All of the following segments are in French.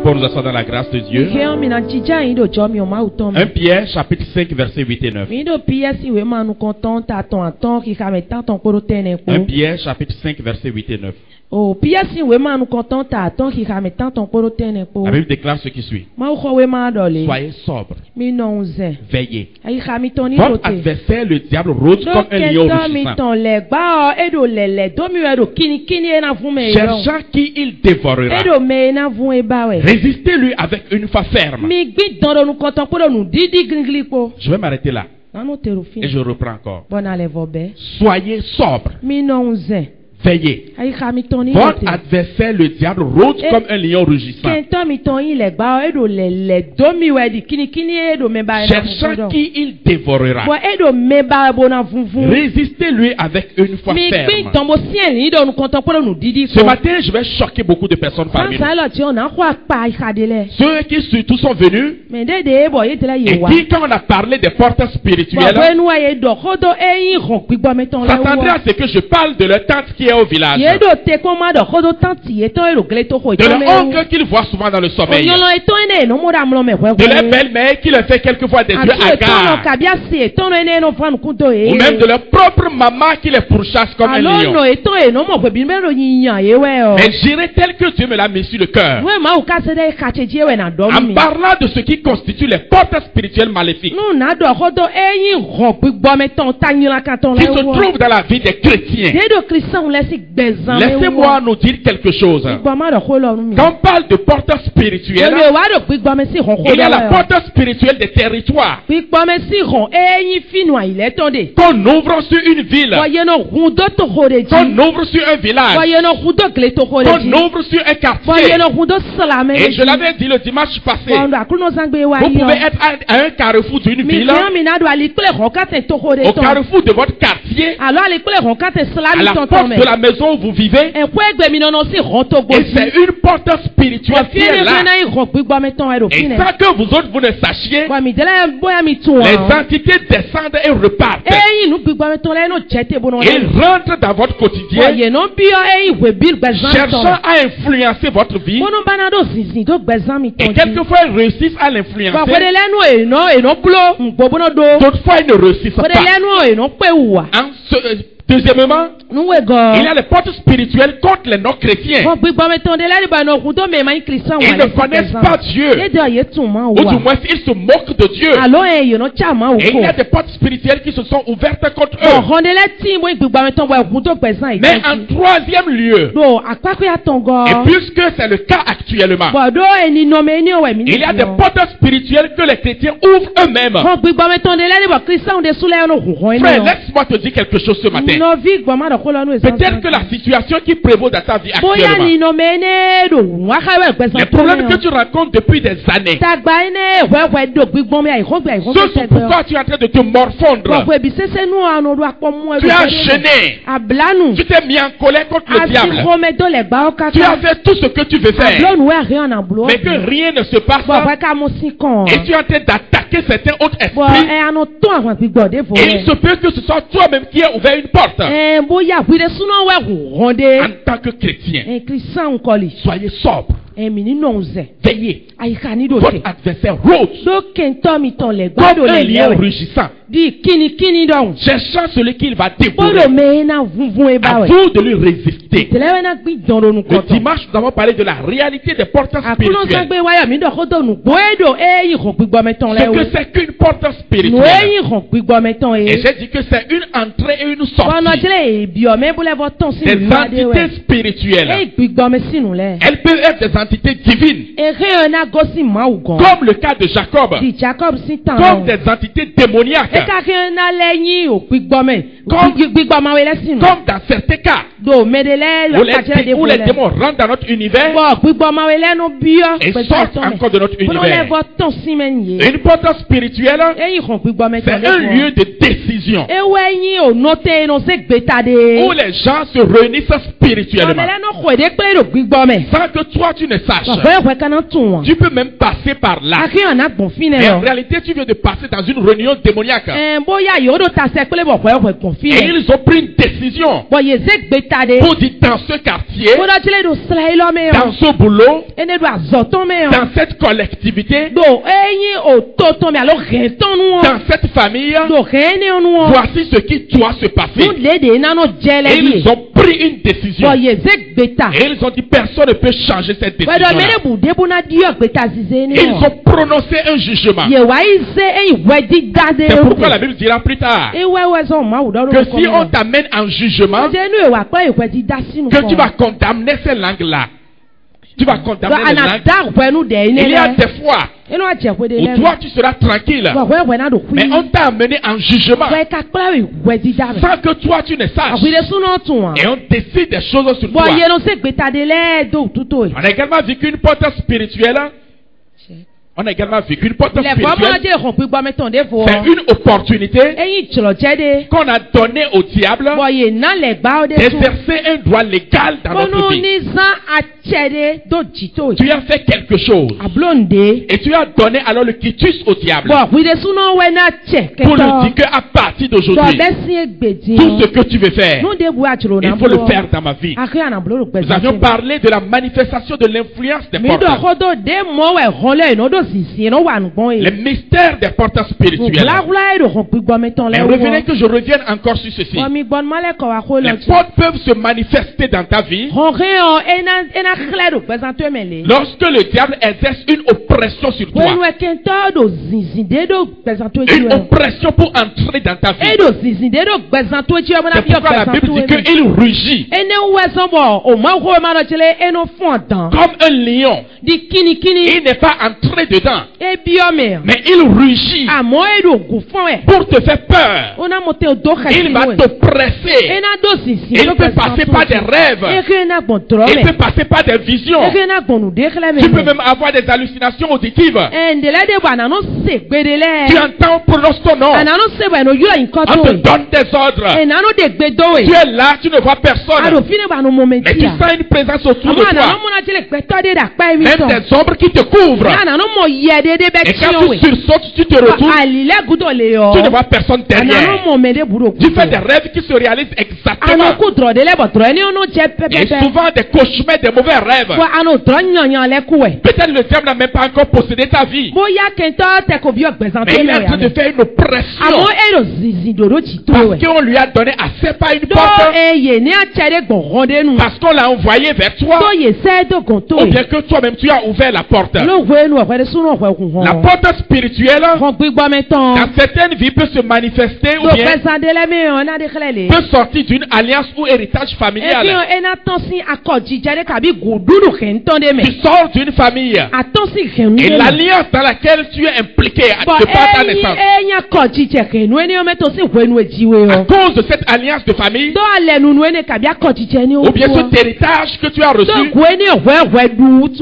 Pour nous asseoir dans la grâce de Dieu. 1 Pierre chapitre 5 versets 8 et 9. 1 Pierre chapitre 5 versets 8 et 9. La Bible déclare ce qui suit. Soyez sobres. Veillez. Votre adversaire, le diable, rôde comme un lion rugissant, cherchant qui il dévorera. Résistez-lui avec une foi ferme. Je vais m'arrêter là. Et je reprends encore. Soyez sobres. Veillez. Votre adversaire, le diable, rôde comme un lion rugissant, cherchant qui il dévorera. Résistez-lui avec une foi ferme. Ce matin, je vais choquer beaucoup de personnes parmi nous. Ceux qui surtout sont venus et qui, quand on a parlé des portes spirituelles, s'attendaient à ce que je parle de leur tante qui est au village, de leur oncle qu'ils voient souvent dans le sommeil, de leur belle-mère qui leur fait quelquefois des yeux hagards, ou même de leur propre maman qui les pourchasse comme un lion. Mais j'irai tel que Dieu me l'a mis sur le cœur, en parlant de ce qui constitue les portes spirituelles maléfiques qui se trouvent dans la vie des chrétiens. Laissez-moi nous dire quelque chose. Quand on parle de porte spirituelle, il y a la porte spirituelle des territoires qu'on ouvre sur une ville, qu'on ouvre sur un village, qu'on ouvre sur un quartier. Et je l'avais dit le dimanche passé, vous pouvez être à un carrefour d'une ville, au carrefour de votre quartier, à la porte de la maison où vous vivez, et c'est une porte spirituelle qui est là. Et sans que vous autres vous ne sachiez, les entités descendent et repartent. Ils rentrent dans votre quotidien, cherchant à influencer votre vie, et quelquefois ils réussissent à l'influencer, d'autres fois ils ne réussissent pas. Deuxièmement, il y a les portes spirituelles contre les non-chrétiens. Ils ne connaissent pas Dieu, ou du moins ils se moquent de Dieu. Et il y a des portes spirituelles qui se sont ouvertes contre eux. Mais en troisième lieu, et puisque c'est le cas actuellement, il y a des portes spirituelles que les chrétiens ouvrent eux-mêmes. Frère, laisse-moi te dire quelque chose ce matin. Peut-être que la situation qui prévaut dans ta vie actuellement, les problèmes que tu rencontres depuis des années, ce sont pourquoi tu es en train de te morfondre. Tu as gêné, tu t'es mis en colère contre le diable, tu as fait tout ce que tu veux faire, mais que rien ne se passe, et tu es en train d'attaquer certains autres esprits, et il se peut que ce soit toi-même qui as ouvert une porte. En tant que chrétien, soyez sobre. Veillez. Votre adversaire rôde comme un lion rugissant, cherchant celui qu'il va dévorer. À vous de lui résister. Le dimanche, nous avons parlé de la réalité des portes spirituelles. Ce que c'est qu'une porte spirituelle. Et j'ai dit que c'est une entrée et une sortie. Des entités spirituelles. Elles peuvent être des entités divines, comme le cas de Jacob, comme des entités démoniaques, comme dans certains cas où les démons rentrent dans notre univers et sortent encore de notre univers. Une porte spirituelle, c'est un lieu de décision où les gens se réunissent spirituellement, sans que toi tu ne saches. Tu peux même passer par là. Et en réalité, tu viens de passer dans une réunion démoniaque. Et ils ont pris une décision pour dire dans ce quartier, dans ce boulot, dans cette collectivité, dans cette famille, voici ce qui doit se passer. Et ils ont pris une décision. Et ils ont dit personne ne peut changer cette décision. Et ils ont prononcé un jugement. C'est pourquoi la Bible dira plus tard que si on t'amène en jugement, que tu vas condamner ces langues-là. Tu vas condamner les langues. Il y a des fois où toi tu seras tranquille, mais on t'a amené en jugement sans que toi tu ne saches. Et on décide des choses sur toi. On a également vécu une porte spirituelle. On a également vécu une porte spirituelle. C'est une opportunité qu'on a donnée au diable d'exercer un droit légal dans notre vie. Tu as fait quelque chose et tu as donné alors le quitus au diable pour lui dire qu'à partir d'aujourd'hui, tout ce que tu veux faire, il faut le faire dans ma vie. Nous avions parlé de la manifestation de l'influence des portes. Le mystère des portes spirituelles. Mais revenez que je revienne encore sur ceci. Les portes peuvent se manifester dans ta vie lorsque le diable exerce une oppression sur toi. Une oppression pour entrer dans ta vie. C'est pourquoi la Bible dit qu'il rugit comme un lion. Il n'est pas entré dedans, mais il rugit pour te faire peur. Il va te presser. Il peut passer par des rêves. Il peut passer par des visions. Tu peux même avoir des hallucinations auditives. Tu entends, on prononce ton nom. On te donne des ordres. Tu es là, tu ne vois personne. Mais tu sens une présence autour de toi. Même des ombres qui te couvrent. Et quand tu sursautes, tu te retournes, tu ne vois personne derrière. Tu fais des rêves qui se réalisent exactement. Et souvent des cauchemars, des mauvais rêves. Peut-être le diable n'a même pas encore possédé ta vie, mais il est en train de faire une oppression parce qu'on lui a donné accès par une porte, parce qu'on l'a envoyé vers toi, ou bien que toi-même tu as ouvert la porte. La porte spirituelle dans certaines vies peut se manifester ou bien peut sortir d'une alliance ou héritage familial. Tu sors d'une famille et l'alliance dans laquelle tu es impliqué de par ta naissance, à cause de cette alliance de famille ou bien cet héritage que tu as reçu,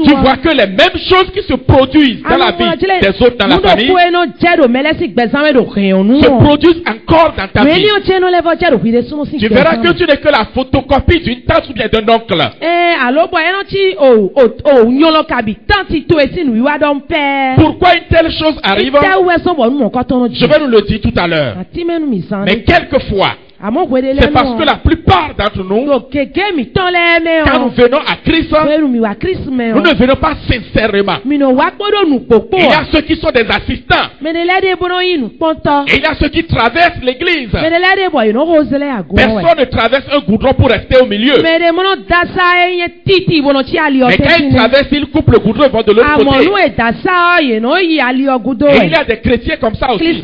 tu vois que les mêmes choses qui se produisent dans la vie des autres dans la famille se produisent encore dans ta vie. Tu verras que tu n'es que la photocopie d'une tante ou bien d'un oncle. Pourquoi une telle chose arrive? Je vais nous le dire tout à l'heure. Mais quelquefois, c'est parce que la plupart d'entre nous, quand nous venons à Christ, nous ne venons pas sincèrement. Il y a ceux qui sont des assistants. Et il y a ceux qui traversent l'église. Personne ne traverse un goudron pour rester au milieu. Mais quand ils traversent, ils coupent le goudron et vont de l'autre côté. Et il y a des chrétiens comme ça aussi. Ils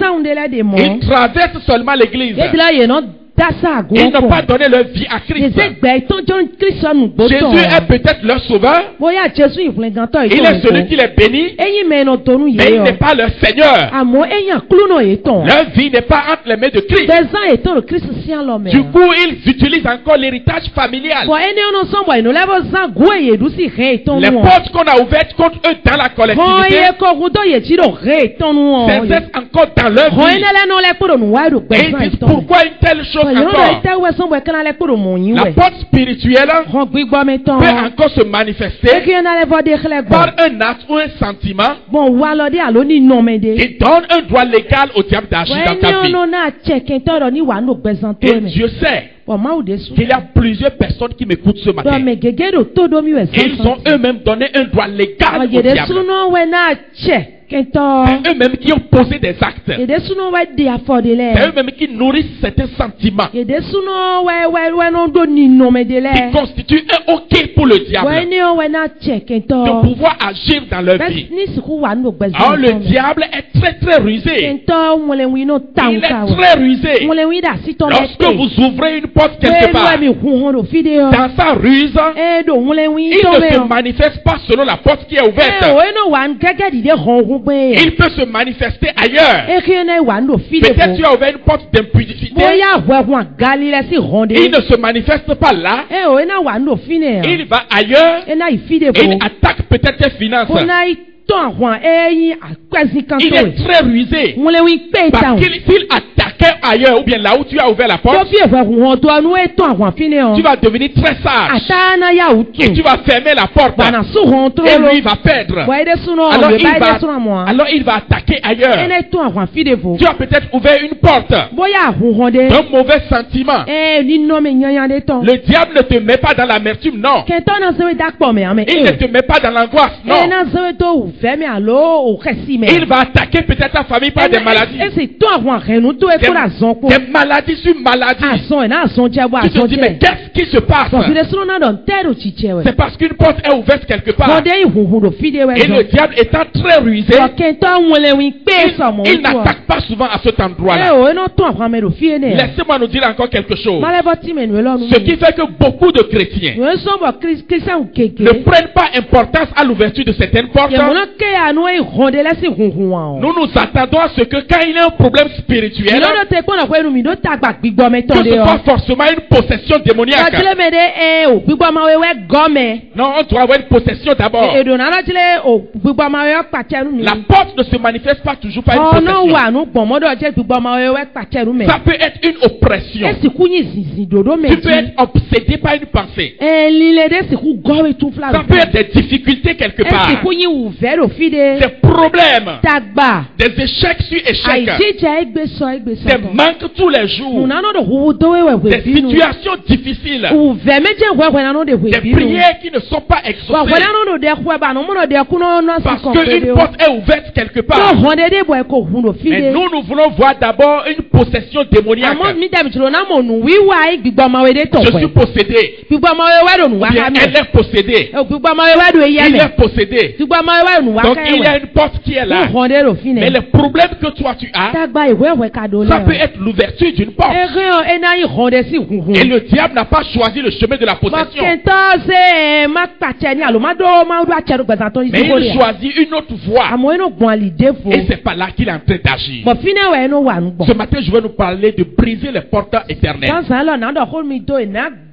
traversent seulement l'église. Ils n'ont pas donné leur vie à Christ. Jésus est peut-être leur sauveur. Il est celui qui les bénit, mais il n'est pas leur Seigneur. Leur vie n'est pas entre les mains de Christ. Du coup, ils utilisent encore l'héritage familial. Les portes qu'on a ouvertes contre eux dans la collectivité s'exercent encore dans leur vie. Et ils disent pourquoi une telle chose encore. La porte spirituelle peut encore se manifester par un acte ou un sentiment qui donne un droit légal au diable d'agir dans ta vie. Et Dieu sait qu'il y a plusieurs personnes qui m'écoutent ce matin. Ils ont eux-mêmes donné un droit légal au diable. C'est eux-mêmes qui ont posé des actes. C'est eux-mêmes qui nourrissent certains sentiments. Qui constituent un OK pour le diable de pouvoir agir dans leur vie. Alors le diable est très très rusé. Il est très rusé. Lorsque vous ouvrez une porte quelque part, dans sa ruse, il ne se manifeste pas selon la porte qui est ouverte. Il peut se manifester ailleurs. Peut-être tu as ouvert une porte d'impudicité. Il ne se manifeste pas là. Il va ailleurs. Et il attaque peut-être tes finances. Il est très rusé. Parce qu'il attaquait ailleurs ou bien là où tu as ouvert la porte, tu vas devenir très sage. Et tu vas fermer la porte. Et lui il va perdre. Alors il va attaquer ailleurs. Tu as peut-être ouvert une porte d'un mauvais sentiment. Le diable ne te met pas dans l'amertume, non. Il ne te met pas dans l'angoisse, non. Il va attaquer peut-être ta famille par des maladies. Des maladies sur maladies. Tu te dis, mais qu'est-ce qui se passe? C'est parce qu'une porte est ouverte quelque part. Et le diable étant très rusé, il n'attaque pas souvent à cet endroit-là. Laissez-moi nous dire encore quelque chose. Ce qui fait que beaucoup de chrétiens ne prennent pas importance à l'ouverture de certaines portes. Nous nous attendons à ce que quand il y a un problème spirituel, que ce soit forcément une possession démoniaque. Non, on doit avoir une possession d'abord. La porte ne se manifeste pas toujours par une possession. Ça peut être une oppression. Tu peux être obsédé par une pensée. Ça peut être des difficultés quelque part. Des problèmes, des échecs sur échecs, des manques tous les jours, des situations difficiles, des prières qui ne sont pas exaucées parce qu'une porte est ouverte quelque part. Mais nous voulons voir d'abord une possession démoniaque. Je suis possédé. Bien, elle est possédée. Il est possédé. Donc il y a une porte qui est là. Mais le problème que toi tu as, ça peut être l'ouverture d'une porte. Et le diable n'a pas choisi le chemin de la possession. Mais il choisit une autre voie. Et c'est pas là qu'il est en train d'agir. Ce matin je vais nous parler de briser les portes éternelles.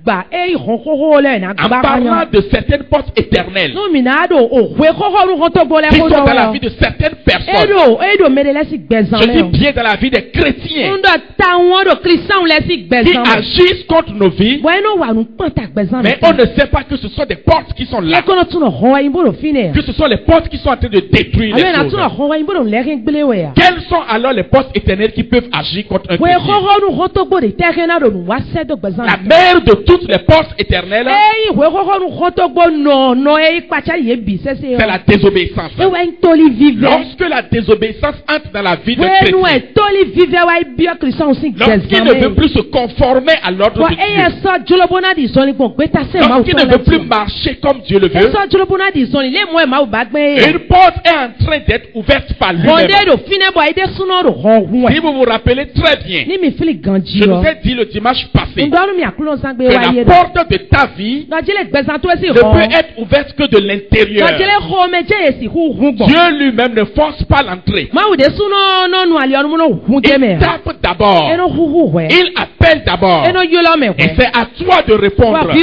En parlant de certaines portes éternelles qui sont dans la vie de certaines personnes, je dis bien dans la vie des chrétiens qui agissent contre nos vies, mais on ne sait pas que ce sont des portes qui sont là, que ce sont les portes qui sont en train de détruire les choses. Quelles sont alors les portes éternelles qui peuvent agir contre un chrétien? La mère de toutes les portes éternelles, c'est la désobéissance. Lorsque la désobéissance entre dans la vie de chrétien, lorsqu'il ne veut plus se conformer à l'ordre de Dieu, lorsqu'il ne veut plus marcher comme Dieu le veut, une porte est en train d'être ouverte par lui-même. Si vous vous rappelez très bien, je vous ai dit le dimanche passé que la porte de ta vie ne peut être ouverte que de l'intérieur. Dieu lui-même ne force pas l'entrée. Il tape d'abord. Il appelle d'abord. Et c'est à toi de répondre. À plus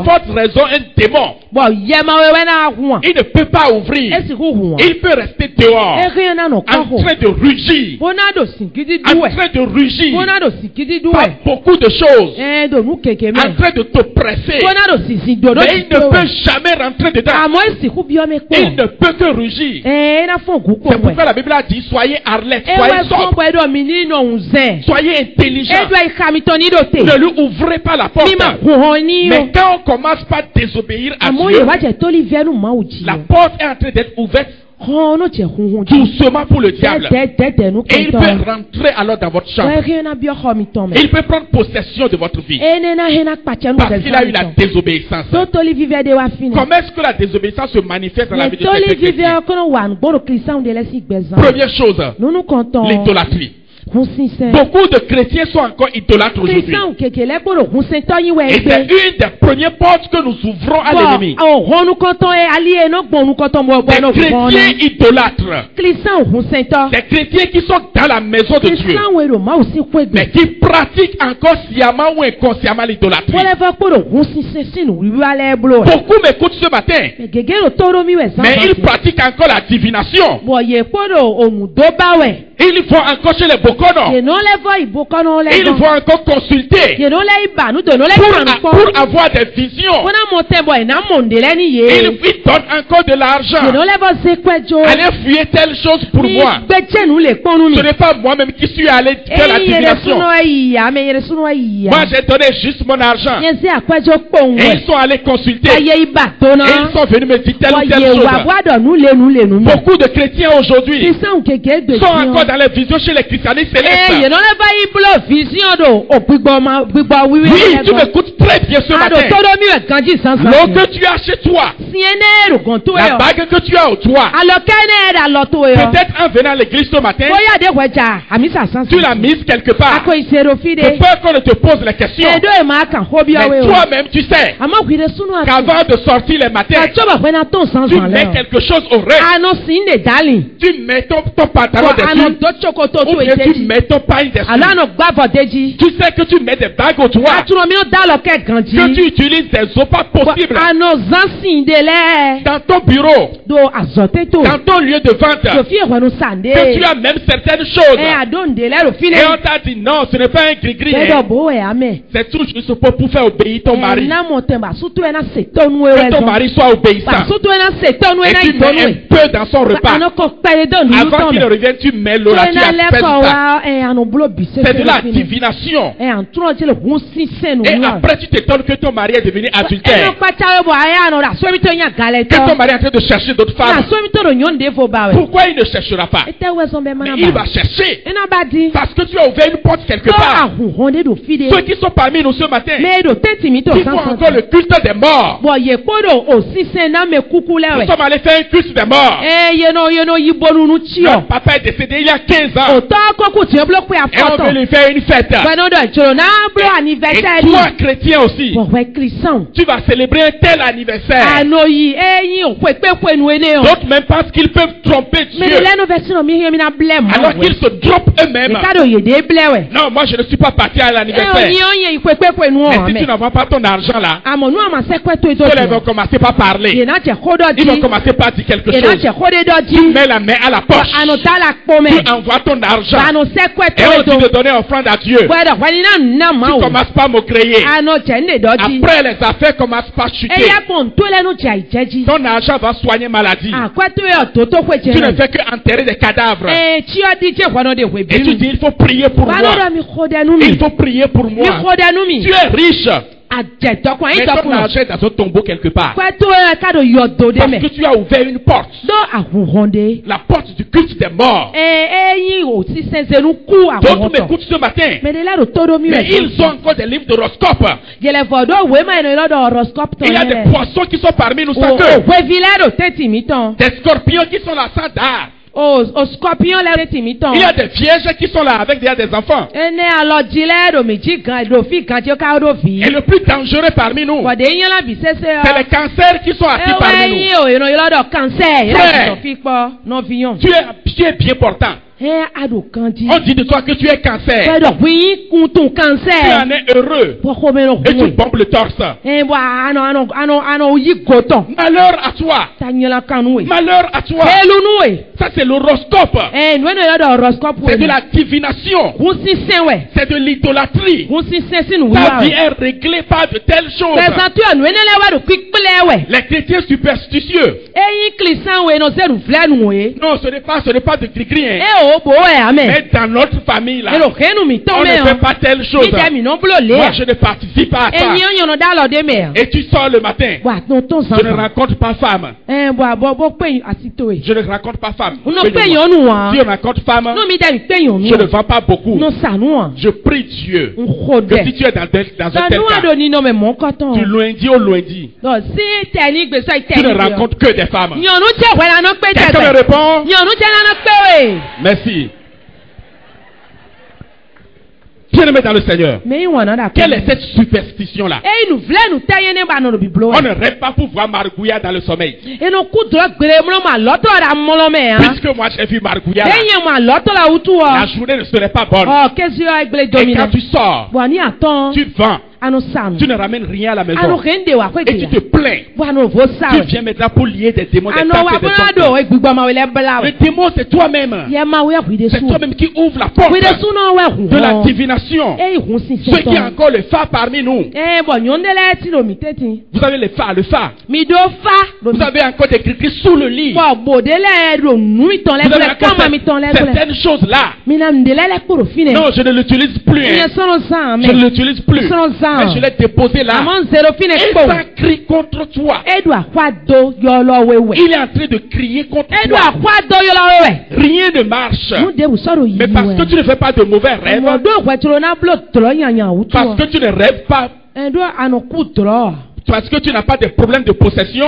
forte raison, un démon Il ne peut pas ouvrir. Il peut rester dehors. En train de rugir. En train de rugir. Pas beaucoup de choses. En train de t'oppresser. Mais il ne peut jamais rentrer dedans. Il ne peut que rugir. C'est pourquoi la Bible a dit soyez arlette, soyez sobre. Soyez intelligent. Ne lui ouvrez pas la porte. Mais quand on commence par désobéir à Dieu, la porte est en train d'être ouverte doucement pour le diable. Et il peut rentrer alors dans votre chambre. Il peut prendre possession de votre vie. Parce qu'il a eu la désobéissance. Comment est-ce que la désobéissance se manifeste dans la vie de quelqu'un chrétien? Première chose, l'idolâtrie. Beaucoup de chrétiens sont encore idolâtres aujourd'hui. Et c'est une des premières portes que nous ouvrons à l'ennemi. Des chrétiens idolâtres. Des chrétiens qui sont dans la maison de Dieu, mais qui pratiquent encore sciemment ou inconsciemment l'idolâtrie. Beaucoup m'écoutent ce matin, mais ils pratiquent encore la divination. Ils vont encore chez les Bokono. Ils vont encore consulter pour avoir des visions. Ils donnent encore de l'argent. Allez fouiller telle chose pour moi. Ce n'est pas moi-même qui suis allé faire la divination. Moi j'ai donné juste mon argent. Et ils sont allés consulter. Et ils sont venus me dire telle ou telle chose. Beaucoup de chrétiens aujourd'hui sont encore dans les visions chez les christianistes célestes. Oui, tu m'écoutes très bien ce matin. L'eau que tu as chez toi, la bague que tu as au toit, peut-être en venant à l'église ce matin, tu l'as mise quelque part. De peur qu'on ne te pose la question. Mais toi-même, tu sais qu'avant de sortir les matins, tu mets quelque chose au rêve. Tu mets ton pantalon dessus. Ou bien tu mets ton pain dessus. Tu sais que tu mets des bagues au toit. Que tu utilises des eaux pas possibles. Dans ton bureau. Dans ton lieu de vente. Que tu as même certaines choses. Et on t'a dit non, ce n'est pas un gris-gris. C'est tout juste pour faire obéir ton mari. Que ton mari soit obéissant. Et tu mets un peu dans son repas. Avant qu'il ne revienne, tu mets l'eau là. C'est de la divination. Et après tu t'étonnes que ton mari est devenu adultère. Que ton mari est en train de chercher d'autres femmes. Pourquoi il ne cherchera pas? Mais il va chercher. Parce que tu as ouvert une porte quelque part. Ceux qui sont parmi nous ce matin, qui font encore le culte des morts. Nous sommes allés faire un culte des morts. Notre papa est décédé il y a 15 ans. Et on veut lui faire une fête. Et toi, chrétien aussi, tu vas célébrer un tel anniversaire. D'autres même pensent qu'ils peuvent tromper Dieu. Alors qu'ils se trompent eux-mêmes. Non, moi je ne suis pas parti à l'anniversaire. Mais si tu n'envoies pas ton argent là, ils vont commencer par parler. Ils vont commencer par dire quelque chose. Tu mets la main à la poche. Tu envoies ton argent. Et on dit de donner offrande à Dieu. Tu commences pas à me créer. Après les affaires commencent par chuter. Ton argent va soigner maladie. Tu ne fais que enterrer des cadavres. Et tu dis il faut prier pour moi. Il faut prier pour moi. Tu es riche. Mais ton argent est dans un tombeau quelque part. Parce que tu as ouvert une porte. La porte du culte des morts. D'autres m'écoutent ce matin. Mais ils ont encore des livres d'horoscope. Il y a des poissons qui sont parmi nous sans queue. Des scorpions qui sont là sans dard. Il y a des vierges qui sont là avec des enfants. Et le plus dangereux parmi nous, c'est les cancers qui sont assis parmi nous. Frère, tu es bien portant. On dit de toi que tu es cancer. Tu en es heureux. Et tu bombes le torse. Malheur à toi. Malheur à toi. Ça c'est l'horoscope. C'est de la divination. C'est de l'idolâtrie. Ta vie est réglée par de telles choses. Les chrétiens superstitieux. Non, ce n'est pas de gris-gris. Mais dans notre famille là, on ne fait pas telle chose. Moi je ne participe pas à ça. Et tu sors le matin. Je ne rencontre pas femme. Je ne rencontre pas femme. Si on rencontre femme, je ne vends pas beaucoup. Je prie Dieu que si tu es dans un tel cas, du lundi au lundi, tu ne rencontres que des femmes. Quelqu'un me répond? Merci. Bien-aimé dans le Seigneur, quelle est cette superstition-là? On ne rêve pas pour voir Margouya dans le sommeil. Puisque moi j'ai vu Margouya, la journée ne serait pas bonne. Et quand tu sors, tu vends. Tu ne ramènes rien à la maison. Et tu te plains. Tu viens maintenant pour lier des démons. Le démon c'est toi-même. C'est toi-même qui ouvre la porte de la divination. Ceux qui ont encore le phare parmi nous. Vous avez le phare. Vous avez encore des cris sous le lit. Vous avez encore certaines choses là. Non, je ne l'utilise plus. Je ne l'utilise plus. Mais je l'ai déposé là. Et ça crie contre toi. Il est en train de crier contre toi. Rien ne marche. Mais parce que tu ne fais pas de mauvais rêves. Parce que tu ne rêves pas. Parce que tu n'as pas de problème de possession.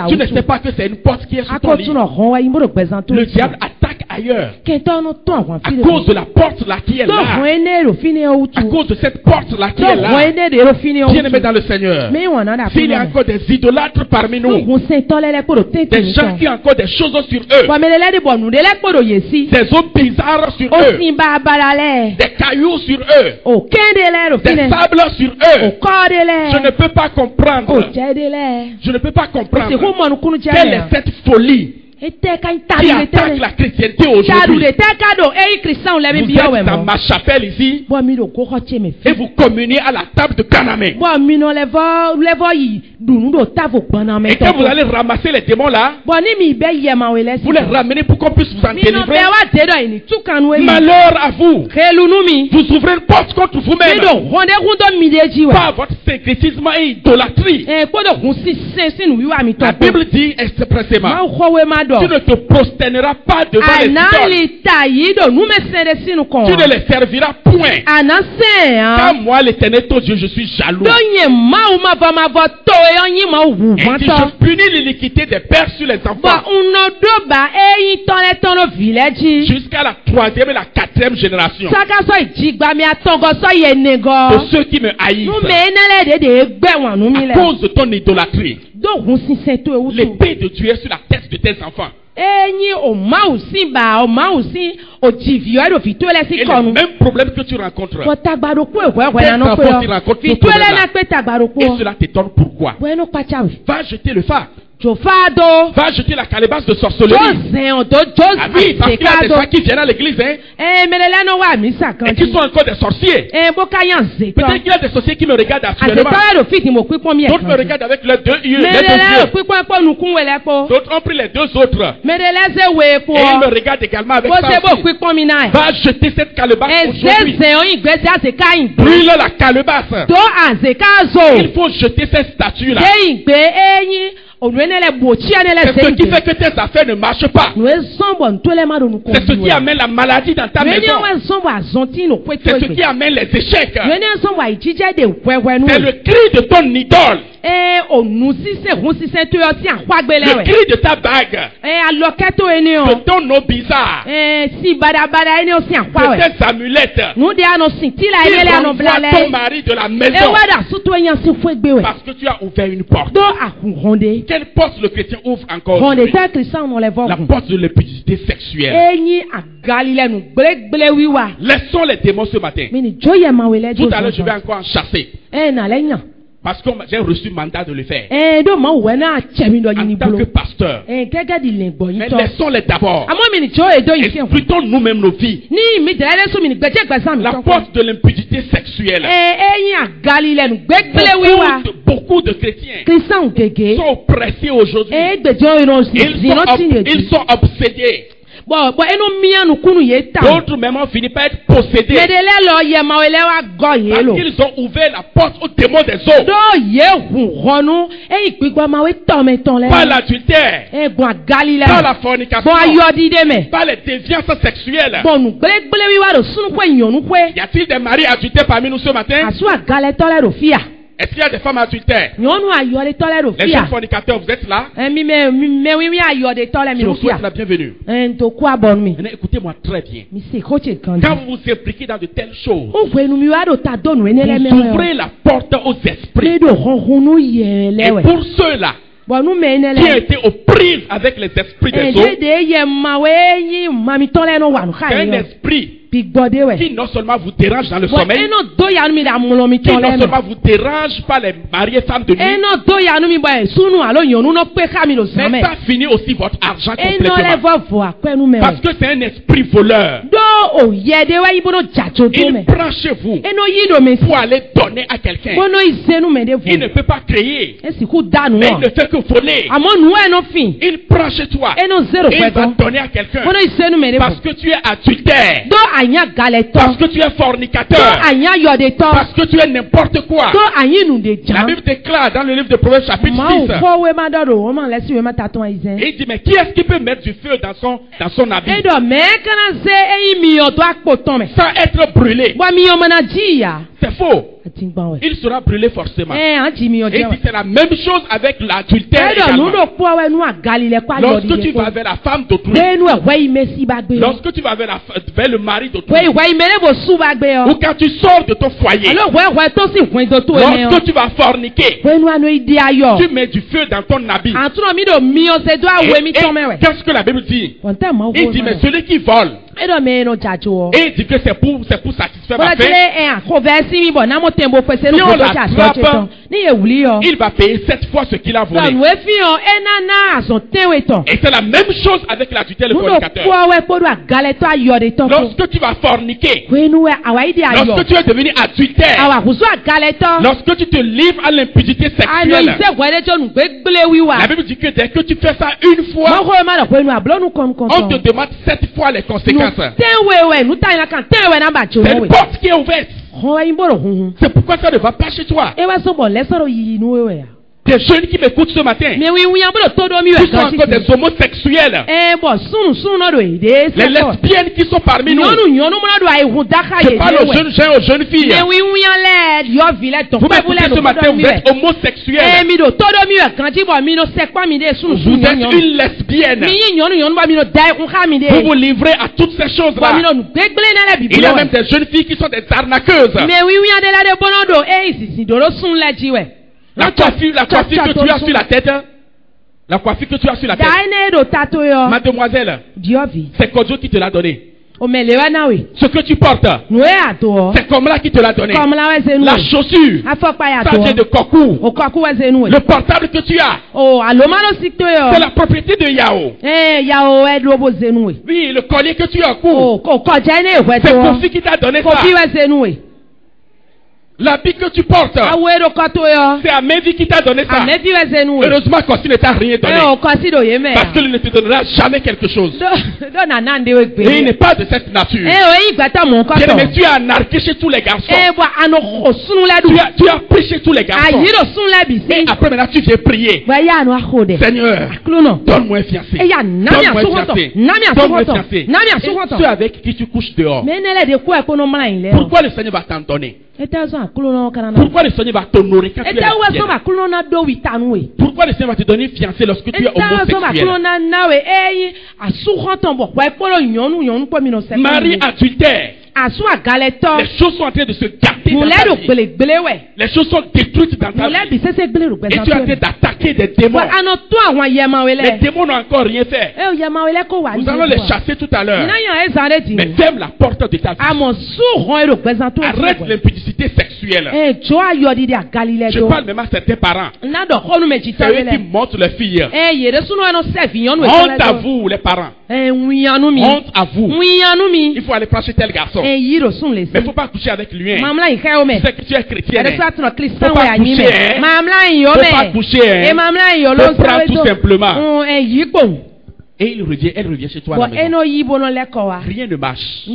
Tu ne sais pas que c'est une porte qui est sur ton lit. Le diable attaque ailleurs. À cause de la porte là qui est là. À cause de cette porte là qui est là. Bien-aimé dans le Seigneur. S'il y a encore des idolâtres parmi nous. Des gens qui ont encore des choses sur eux. Des eaux bizarres sur eux. Des cailloux sur eux. Des sables sur eux. Je ne peux pas comprendre. Je ne peux pas comprendre. Quelle est cette folie qui attaque la chrétienté aujourd'hui? Vous êtes dans ma chapelle ici et vous communiez à la table de Kanamé. Et quand vous allez ramasser les démons là, vous les ramenez pour qu'on puisse vous en délivrer. Malheur à vous. Vous ouvrez une porte contre vous-même. Pas votre syncrétisme et idolâtrie. La Bible dit expressément, tu ne te prosterneras pas devant les idoles. Tu ne les serviras point. Car moi, l'Éternel ton Dieu, je suis jaloux. Et si je punis l'iniquité des pères sur les enfants jusqu'à la 3e et la 4e génération de ceux qui me haïssent à cause de ton idolâtrie. L'épée de Dieu est sur la tête de tes enfants. Et le même problème que tu rencontres, tes enfants qui rencontrent ce problème-là. Et cela t'étonne pourquoi. Va jeter le phare. Va jeter la calebasse de sorcellerie. Ah oui, parce qu'il y a des gens qui viennent à l'église et qui sont encore des sorciers. Peut-être qu'il y a des sorciers qui me regardent actuellement. D'autres me regardent avec leurs deux yeux. D'autres ont pris les deux autres. Et ils me regardent également avec ça aussi. Va jeter cette calebasse aujourd'hui. Brûle la calebasse. Il faut jeter cette statue-là. C'est ce qui fait que tes affaires ne marchent pas. C'est ce qui amène la maladie dans ta maison. C'est ce qui amène les échecs. C'est le cri de ton idole. Le cri de ta bague. De ton nom bizarre. De tes amulettes. Qui renvoie ton mari de la maison. Parce que tu as ouvert une porte. Quelle porte le chrétien ouvre encore aujourd'hui? La porte de l'impudicité sexuelle. Laissons les démons ce matin. Tout à l'heure, je vais encore en chasser. Parce que j'ai reçu mandat de le faire. En tant que pasteur. Mais laissons-les d'abord. Explitons nous-mêmes nos vies. La porte de l'impudicité sexuelle. Beaucoup de chrétiens sont oppressés aujourd'hui. Ils sont obsédés. D'autres même ont fini par être possédés. Parce qu'ils ont ouvert la porte aux démons des eaux. Par l'adultère. Par la fornication. Par les déviances sexuelles. Y a-t-il des maris adultères parmi nous ce matin? Est-ce qu'il y a des femmes adultères? Les jeunes fornicateurs, vous êtes là? Je vous souhaite la bienvenue. Maintenant, écoutez-moi très bien. Quand vous vous impliquez dans de telles choses, vous ouvrez la porte aux esprits. Et pour ceux-là qui ont été aux prises avec les esprits des eaux, un esprit qui non seulement vous dérange dans le sommeil, qui non seulement vous dérange par les mariés femmes de nuit, mais ça finit aussi votre argent complètement. Parce que c'est un esprit voleur. Il prend chez vous pour aller donner à quelqu'un. Il ne peut pas créer, mais il ne fait que voler. Il prend chez toi et il va donner à quelqu'un parce que tu es adultère. Parce que tu es fornicateur. Parce que tu es n'importe quoi. La Bible déclare dans le livre de Proverbes chapitre 6. Il dit, mais qui est-ce qui peut mettre du feu dans son habit sans être brûlé? C'est faux. Il sera brûlé forcément. Et il dit c'est la même chose avec l'adultère également. Lorsque tu vas vers la femme d'autrui, lorsque tu vas vers le mari d'autrui, ou quand tu sors de ton foyer, lorsque tu vas forniquer, tu mets du feu dans ton habit. Et qu'est-ce que la Bible dit? Il dit mais celui qui vole, et il dit que c'est pour satisfaire ma faim. Si on l'attrape, il va payer 7 fois ce qu'il a volé. Et c'est la même chose avec l'adultère et le fornicateur. Lorsque tu vas forniquer, lorsque tu es devenu adultère, lorsque tu te livres à l'impudicité sexuelle, la Bible dit que dès que tu fais ça une fois, on te demande 7 fois les conséquences. C'est une porte qui est ouverte. C'est pourquoi ça ne va pas chez toi. Des jeunes qui m'écoutent ce matin, qui sont encore des homosexuels, les lesbiennes qui sont parmi nous, je parle aux jeunes gens, aux jeunes filles. Vous m'écoutez ce matin, vous êtes homosexuel. Vous êtes une lesbienne. Vous vous livrez à toutes ces choses-là. Il y a même des jeunes filles qui sont des arnaqueuses. La coiffure que tu as sur la tête, mademoiselle, c'est Kojo qui te l'a donné. Ce que tu portes, c'est Komla qui te l'a donné. La chaussure, ça vient de Koku. Le portable que tu as, c'est la propriété de Yao. Oui, le collier que tu as au cou, c'est Kofi qui t'a donné ça. L'habit que tu portes, c'est Amévi qui t'a donné ça. Heureusement Kossi ne t'a rien donné. Parce qu'il ne te donnera jamais quelque chose. Et il n'est pas de cette nature. Mais tu as nargué chez tous les garçons. Tu as pris chez tous les garçons. Et après maintenant tu viens prier. Seigneur, donne-moi un fiancé. Donne-moi un fiancé. Donne-moi un fiancé. Et ceux avec qui tu couches dehors. Pourquoi le Seigneur va t'en donner? Pourquoi le Seigneur va t'honorer quand tu es chrétienne? Pourquoi le Seigneur va te donner une fiancée lorsque tu es homosexuel? Marie adultère. Les choses sont en train de se gâter dans ta vie. Les choses sont détruites dans ta vie. Et tu es en train d'attaquer des démons. Les démons n'ont encore rien fait. Nous allons les chasser tout à l'heure. Mais ferme la porte de ta vie. Arrête l'impudicité sexuelle. Je parle même à certains parents. C'est eux qui montrent leurs filles. Honte à vous les parents. Honte à vous. Il faut aller prendre tel garçon. Mais il ne faut pas coucher avec lui. Tu sais que tu es chrétien. Il ne faut pas coucher. Il ne faut pas coucher. Il faut prendre tout simplement. Et elle revient chez toi à la maison. Rien ne marche.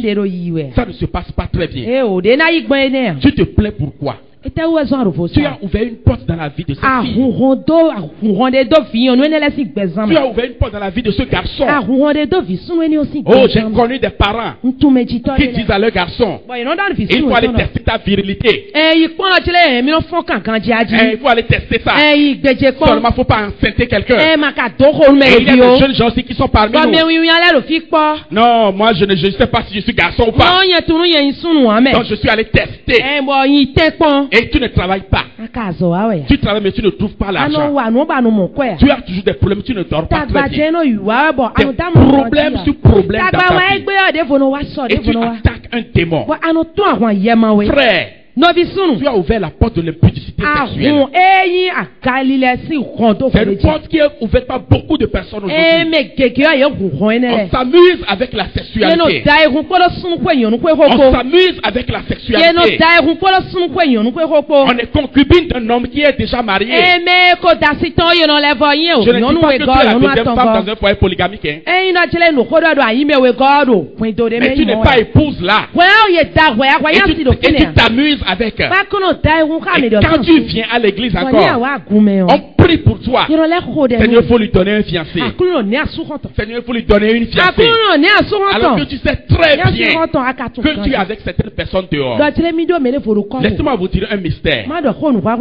Ça ne se passe pas très bien. Tu te plains pourquoi? Tu as ouvert une porte dans la vie de cette fille. Tu as ouvert une porte dans la vie de ce garçon. Oh, j'ai connu des parents qui disent à leur garçon, il faut aller tester ta virilité. Il faut aller tester ça. Seulement, il ne faut pas enceinter quelqu'un. Et il y a des jeunes gens aussi qui sont parmi nous. Non, moi je ne sais pas si je suis garçon ou pas. Donc je suis allé tester. Et tu ne travailles pas. Tu travailles mais tu ne trouves pas l'argent. Tu as toujours des problèmes, tu ne dors pas très bien. Des problèmes sur problèmes dans ta vie. Et tu attaques un démon. Frère, tu as ouvert la porte de l'impudicité sexuelle. C'est une porte qui est ouverte par beaucoup de personnes aujourd'hui. On s'amuse avec la sexualité. On s'amuse avec la sexualité. On est concubine d'un homme qui est déjà marié. Je ne dis pas que tu es la deuxième femme dans un foyer polygamique. Hein. Mais tu n'es pas épouse là. Et tu t'amuses avec. Et quand tu viens à l'église encore, on prie pour toi. Seigneur, il faut lui donner un fiancé. Seigneur, il faut lui donner une fiancée. Alors que tu sais très bien que tu es avec certaines personnes dehors. Laissez-moi vous dire un mystère.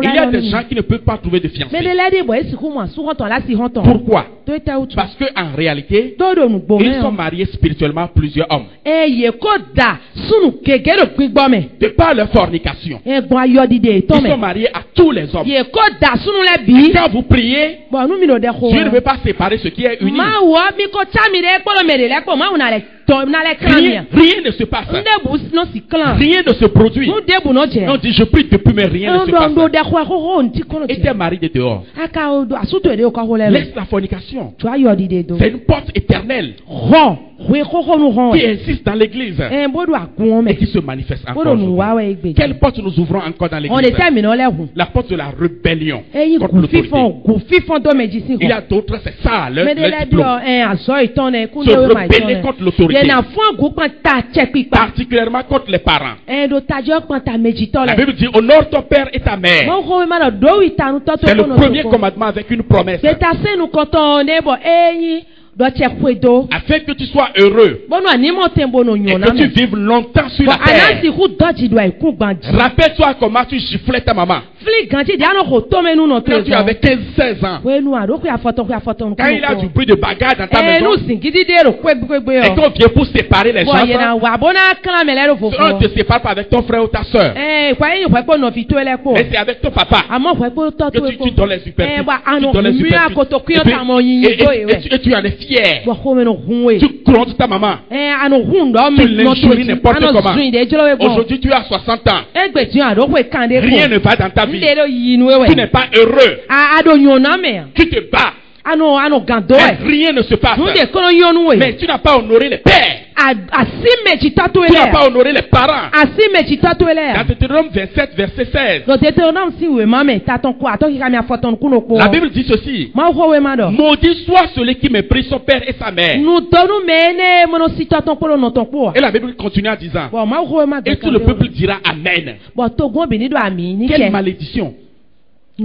Il y a des gens qui ne peuvent pas trouver de fiancé. Pourquoi? Parce qu'en réalité, ils sont mariés spirituellement à plusieurs hommes. De par leur fornication. Ils sont mariés à tous les hommes. Et quand vous priez, Dieu ne veut pas séparer ce qui est uni. Rien ne se passe. Rien ne se produit. On dit je prie depuis mais rien ne se passe. Et tes maris de dehors. Laisse la fornication. C'est une porte éternelle qui insiste dans l'église et qui se manifeste encore. Quelle porte nous ouvrons encore dans l'église? La porte de la rébellion contre l'autorité. Il y a d'autres, c'est ça leur diplôme. Se rebeller contre l'autorité. Particulièrement contre les parents. La Bible dit honore ton père et ta mère. C'est le premier commandement avec une promesse. Afin que tu sois heureux et que tu vives longtemps sur la terre. Rappelle-toi comment tu giflais ta maman quand tu avais 15-16 ans. Quand il a du bruit de bagarre dans ta maison et qu'on vient pour séparer les gens, on ne te sépare pas avec ton frère ou ta soeur, mais c'est avec ton papa que tu donnes les superficies. Et tu en es fier. Tu grondes ta maman. Tu l'injures n'importe comment. Aujourd'hui tu as 60 ans. Rien ne va dans ta vie. Tu n'es pas heureux. Tu te bats. Rien ne se passe. Mais tu n'as pas honoré les pères. Tu n'as pas honoré les parents. Dans Deutéronome 27, verset 16. La Bible dit ceci. Maudit soit celui qui méprise son père et sa mère. Et la Bible continue en disant. Et tout le peuple dira Amen. Quelle malédiction. Tu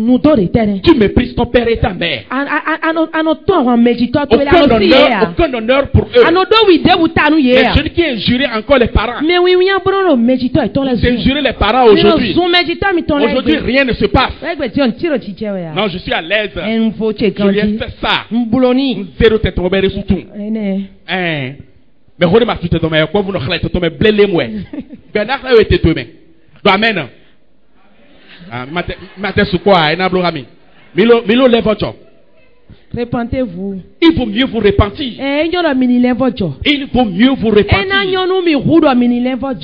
méprises ton père et ta mère. Aucun honneur pour eux. Et celui qui injurie encore les parents. C'est injurer les parents aujourd'hui. Aujourd'hui, rien ne se passe. Non, je suis à l'aise. Je lui ai fait ça. Zéro tête tombée sous tout. Mais vous ne m'avez pas quoi vous ne m'avez pas blélé moi. Bernard a été tombé. Amen. Repentez-vous. Il vaut mieux vous repentir. Il vaut mieux vous repentir.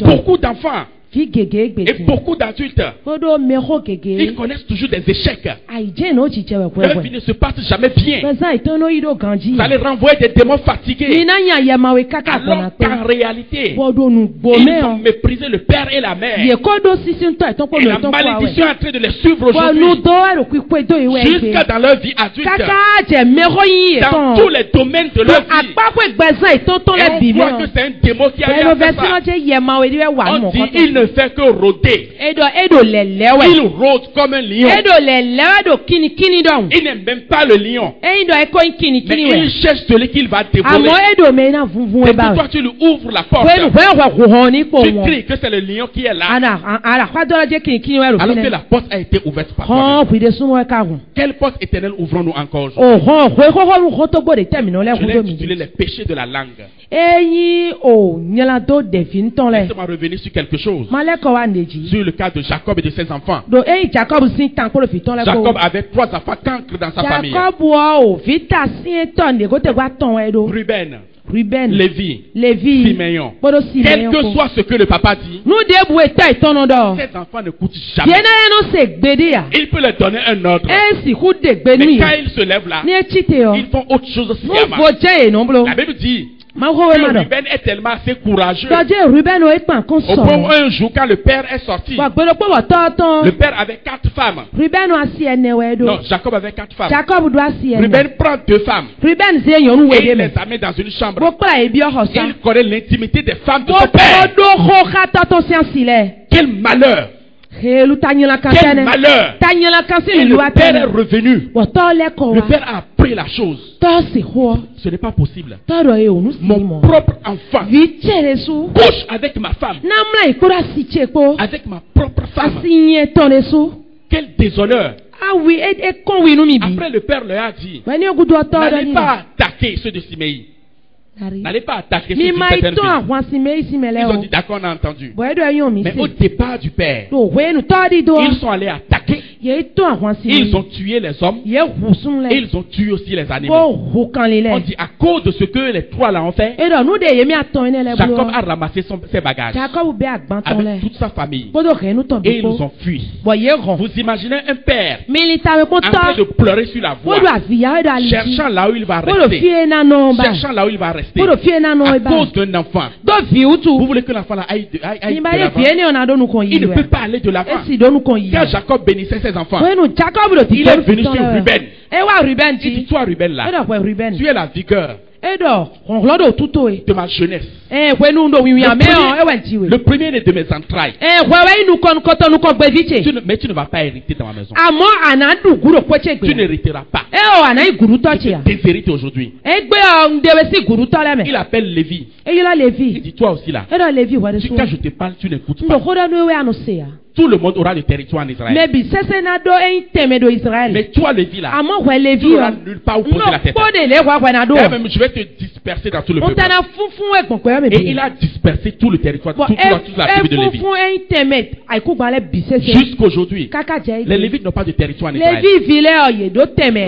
Beaucoup d'enfants et beaucoup d'adultes, ils connaissent toujours des échecs. Leur vie ne se passe jamais bien. Ça les renvoie des démons fatigués. Alors qu'en réalité, ils ont méprisé le père et la mère. Et la malédiction est en train de les suivre aujourd'hui. Jusqu'à dans leur vie adulte. Dans tous les domaines de leur vie. Et on voit que c'est un démon qui a eu à faire ça. On dit il ne fait que rôder. Il rôde comme un lion. Il n'aime même pas le lion. Mais il cherche celui qu'il va dévorer. Et pourquoi tu lui ouvres la porte? Tu cries que c'est le lion qui est là. Alors que la porte a été ouverte par toi. Quelle porte éternelle ouvrons-nous encore aujourd'hui? Je l'ai intitulé les péchés de la langue. Laissez-moi revenir sur quelque chose. Sur le cas de Jacob et de ses enfants. Jacob avait 3 enfants cancres dans sa famille. Ruben, Lévi, Siméon. Quel que soit ce que le papa dit, ces enfants ne coûtent jamais. Il peut leur donner un ordre. Mais quand ils se lèvent là, ils font autre chose sciemment. La Bible dit Ruben est tellement assez courageux. Au point où un jour, quand le père est sorti, le père avait 4 femmes. Non, Jacob avait 4 femmes. Ruben prend 2 femmes. Et il les amène dans une chambre. Il connaît l'intimité des femmes de son père. Quel malheur! Quel malheur! Et le père est revenu. Le père a appris la chose. Ce n'est pas possible. Mon propre enfant couche avec ma femme. Avec ma propre femme. Quel déshonneur! Après le père leur a dit, n'allez pas attaquer ceux de Siméi. N'allez pas attaquer ceux d'une certaine ville. Ils ont dit d'accord, on a entendu. Mais au départ du père, ils sont allés attaquer. Ils ont tué les hommes. Et ils ont tué aussi les animaux. On dit à cause de ce que les 3 là ont fait, Jacob a ramassé ses bagages avec toute sa famille. Et ils ont fui. Vous imaginez un père en train de pleurer sur la voie, cherchant là où il va rester. Cherchant là où il va rester. À cause d'un enfant. Vous voulez que l'enfant aille de l'avant? Il ne peut pas aller de l'avant. Quand Jacob bénissait ses enfants, il est venu sur Ruben. Il dit, toi Ruben là, tu es la vigueur de ma jeunesse. Le premier de mes entrailles. Mais tu ne vas pas hériter dans ma maison. Tu n'hériteras pas. Tu te déshérites aujourd'hui. Il appelle Lévi. Il dit toi aussi là. Quand je te parle, tu n'écoutes pas. Tout le monde aura le territoire en Israël. Mais toi, Lévi, là, tu n'auras nulle part où poser la tête. Et même, je vais te disperser dans tout le peuple. Et il a dispersé tout le territoire, toute la tribu de Lévi. Jusqu'aujourd'hui, les Lévites n'ont pas de territoire en Israël.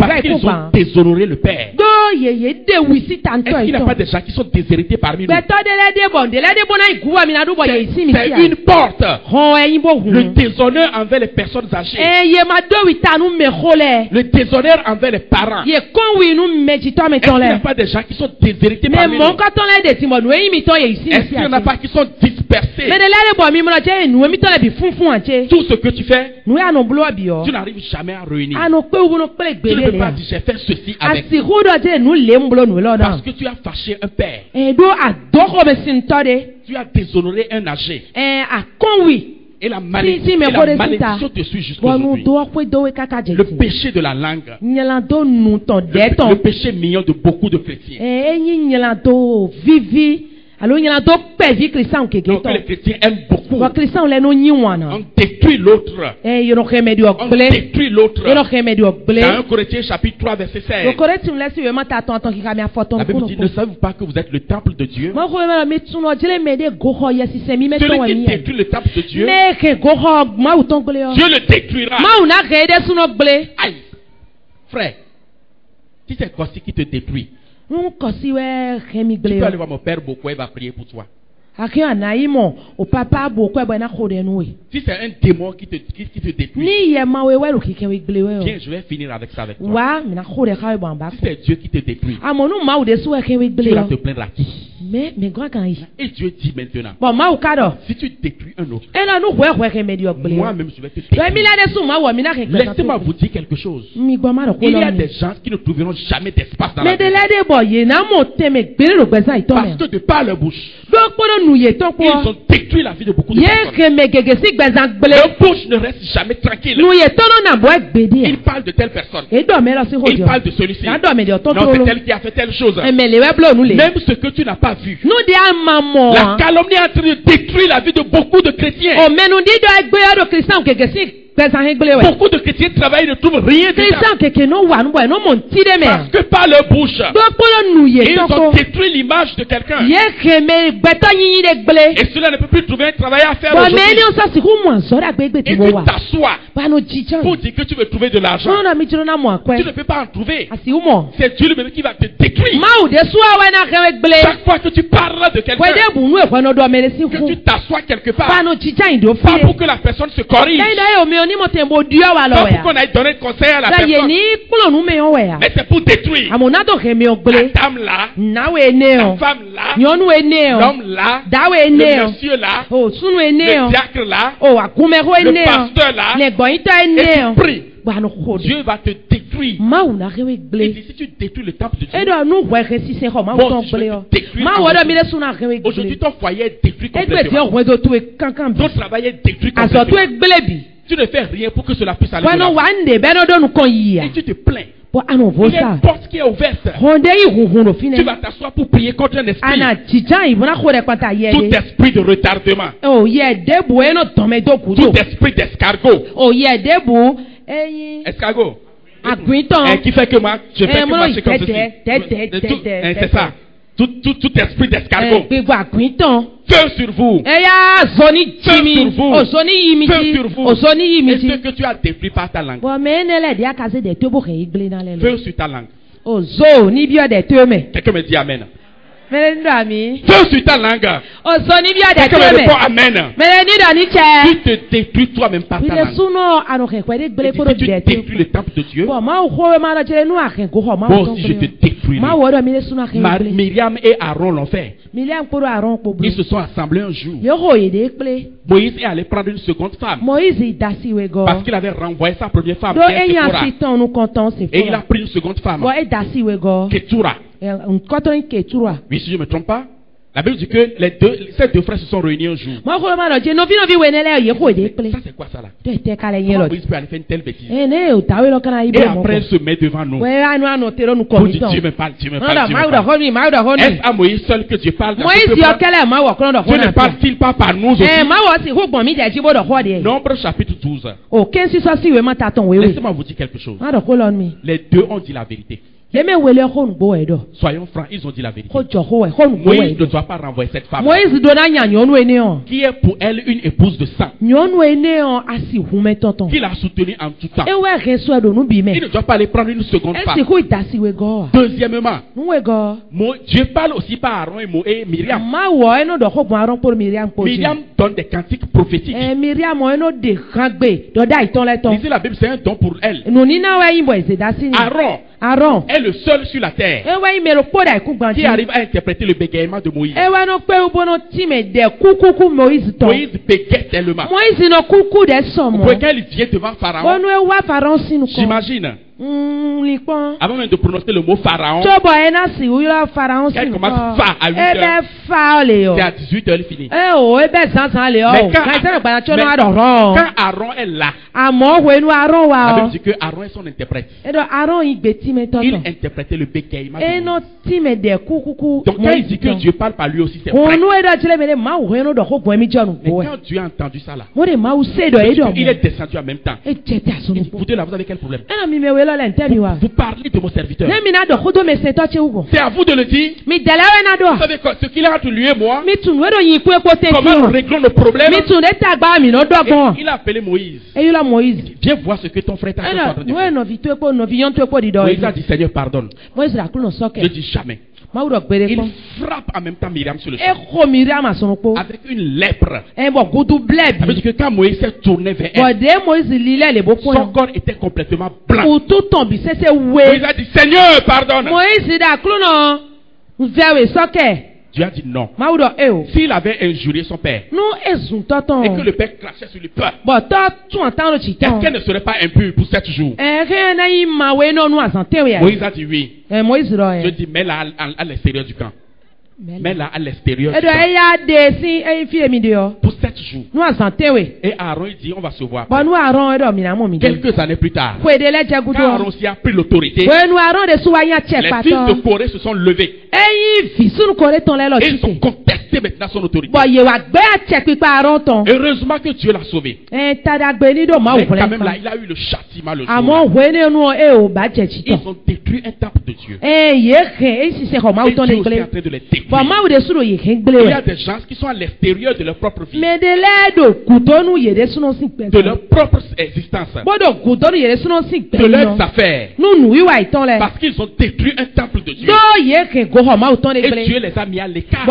Parce qu'ils ont déshonoré le Père. Est-ce qu'il n'y a pas des gens qui sont déshérités parmi nous? C'est une porte. Le déshonneur envers les personnes âgées. Le déshonneur envers les parents. Est-ce qu'il n'y a pas des gens qui sont déshérités parmi nous? Est-ce qu'il n'y en a pas qui sont dispersés? Tout ce que tu fais, tu n'arrives jamais à réunir. Tu ne peux pas dire j'ai fait ceci avec. Parce que tu as fâché un père. Tu as déshonoré un âgé. Et la malédiction te suit jusqu'à aujourd'hui. Le péché de la langue. Le péché mignon de beaucoup de chrétiens. Donc les chrétiens aiment beaucoup. On détruit l'autre. On détruit l'autre. Dans 1 Corinthiens chapitre 3 verset 16. La Bible dit, ne savez-vous pas que vous êtes le temple de Dieu? Celui qui détruit le temple de Dieu, Dieu le détruira. Aïe, frère, si c'est Kossi qui te détruit, tu peux aller voir mon père Bokwe, il va prier pour toi. Si c'est un démon qui te détruit, viens, je vais finir avec ça avec toi. Si c'est Dieu qui te détruit, tu vas te plaindre à qui? Et Dieu dit maintenant, si tu détruis un autre, moi-même je vais te détruire. Laissez-moi vous dire quelque chose. Il y a des gens qui ne trouveront jamais d'espace dans la vie. Parce que de par leur bouche, ils ont détruit la vie de beaucoup de personnes. Leur bouche ne reste jamais tranquille. Ils parlent de telle personne. Ils parlent de celui-ci. Non, c'est tel qui a fait telle chose. Même ce que tu n'as pas vu. La calomnie est en train de détruire la vie de beaucoup de chrétiens. Beaucoup de chrétiens travaillent et ne trouvent rien de ça. Parce que par leur bouche, ils ont détruit l'image de quelqu'un. Et cela ne peut plus trouver un travail à faire aujourd'hui. Et tu t'assois pour dire que tu veux trouver de l'argent. Tu ne peux pas en trouver. C'est Dieu lui-même qui va te détruire. Chaque fois que tu parles de quelqu'un, que tu t'assois quelque part, pas pour que la personne se corrige, pas pour qu'on aille donner conseil à la personne, mais c'est pour détruire. La dame là, la femme là, l'homme là, le monsieur là, le diacre là, le pasteur là, et tu pries. Dieu va te détruire. Et si tu détruis le temple de Dieu, bon, je vais te détruire. Aujourd'hui, ton foyer est détruit complètement. Ton travail est détruit complètement. Tu ne fais rien pour que cela puisse aller de l'avant. Et tu te plains. Il y a une porte qui est ouverte. Tu vas t'asseoir pour prier contre un esprit. Tout esprit de retardement. Tout esprit d'escargot. Escargot. Qui fait que moi, je fais que marcher comme ceci. C'est ça. Tout esprit d'escargot. Feu sur vous. Feu sur vous. Feu sur vous. Et ce que tu as détruit par ta langue. Feu sur ta langue. Quelqu'un me dit amen. Feu sur ta langue. Quelqu'un me répond amen. Tu te détruis toi-même par ta langue. Et si tu détruis le temple de Dieu, moi aussi je te détruirai. Myriam et Aaron l'ont fait. Ils se sont assemblés un jour. Moïse est allé prendre une seconde femme. Parce qu'il avait renvoyé sa première femme. Et il a pris une seconde femme. Ketura. Oui, si je ne me trompe pas. La Bible dit que ces deux frères se sont réunis un jour. Ça, c'est quoi ça là? Comment Moïse peut aller faire une telle bêtise? Et après, elle se met devant nous. Pour dire, Dieu me parle, Dieu me parle, Dieu me parle. Est-ce à Moïse seul que Dieu parle? Dieu ne parle-t-il pas par nous aussi? Nombre chapitre 12. Laissez-moi vous dire quelque chose. Les deux ont dit la vérité. Soyons francs, ils ont dit la vérité. Moïse ne doit pas renvoyer cette femme qui est pour elle une épouse de sang, qui l'a soutenue en tout temps. Il ne doit pas aller prendre une seconde femme. Deuxièmement, Dieu parle aussi par Aaron et Myriam. Myriam donne des cantiques prophétiques. Lisez la Bible, c'est un don pour elle. Aaron est le seul sur la terre qui arrive à interpréter le bégaiement de Moïse. Moïse bégaye tellement. Quand il vient devant Pharaon, j'imagine, Avant même de prononcer le mot pharaon, quand il commence fa à 8h, c'est à 18h il finit. Mais quand Aaron est là, la Bible dit que Aaron est son interprète. Il interprétait le bégaiement. Donc quand il dit que Dieu parle par lui aussi, c'est vrai. Mais quand Dieu a entendu ça là, il est descendu en même temps. Vous deux là, vous avez quel problème? Vous parlez de mon serviteur. C'est à vous de le dire. Vous savez quoi, ce qu'il a entre lui et moi, comment nous réglons nos problèmes. Et il a appelé Moïse. Viens voir ce que ton frère t'a fait. Moïse a dit, Seigneur, pardonne. Je dis jamais. Il frappe en même temps Myriam sur le champ avec une lèpre. Ça veut dire que quand Moïse s'est tourné vers elle, son corps était complètement blanc. Moïse a dit, Seigneur, pardonne. Dieu a dit non. S'il avait injurié son père et que le père crachait sur lui, est-ce qu'elle ne serait pas impure pour 7 jours? Moïse a dit oui. Je dis, mets-la à l'extérieur du camp. Mets-la à l'extérieur du camp. Pour 7 jours. Et Aaron dit, on va se voir. Quelques années plus tard, quand Aaron aussi a pris l'autorité, les fils de Corée se sont levés. Et ils ont contesté maintenant son autorité. Heureusement que Dieu l'a sauvé. Mais quand même là, il a eu le châtiment le jour. Ils ont détruit un temple de Dieu. Et Dieu aussi est en train de les détruire. Il y a des gens qui sont à l'extérieur de leur propre vie, de leur propre existence, de leurs affaires, parce qu'ils ont détruit un temple de Dieu. Et Dieu les a mis à l'écart.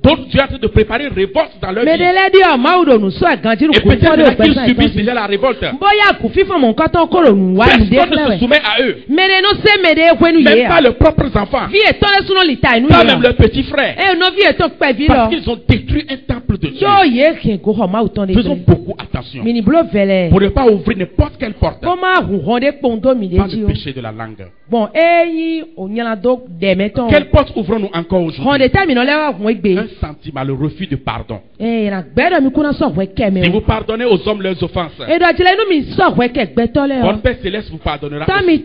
Donc Dieu est en train de préparer une révolte dans leur vie. Et peut-être qu'ils subissent déjà la révolte. Personne ne se soumet à eux. Même pas leurs propres enfants. Pas même leurs petits frères. Parce qu'ils ont détruit un temple de Dieu. Faisons beaucoup attention pour ne pas ouvrir n'importe quelle porte. Pas le péché de la langue. Quelle porte ouvrons-nous encore aujourd'hui? Un sentiment, le refus de pardon. Si vous pardonnez aux hommes leurs offenses, votre Père Céleste vous pardonnera aussi.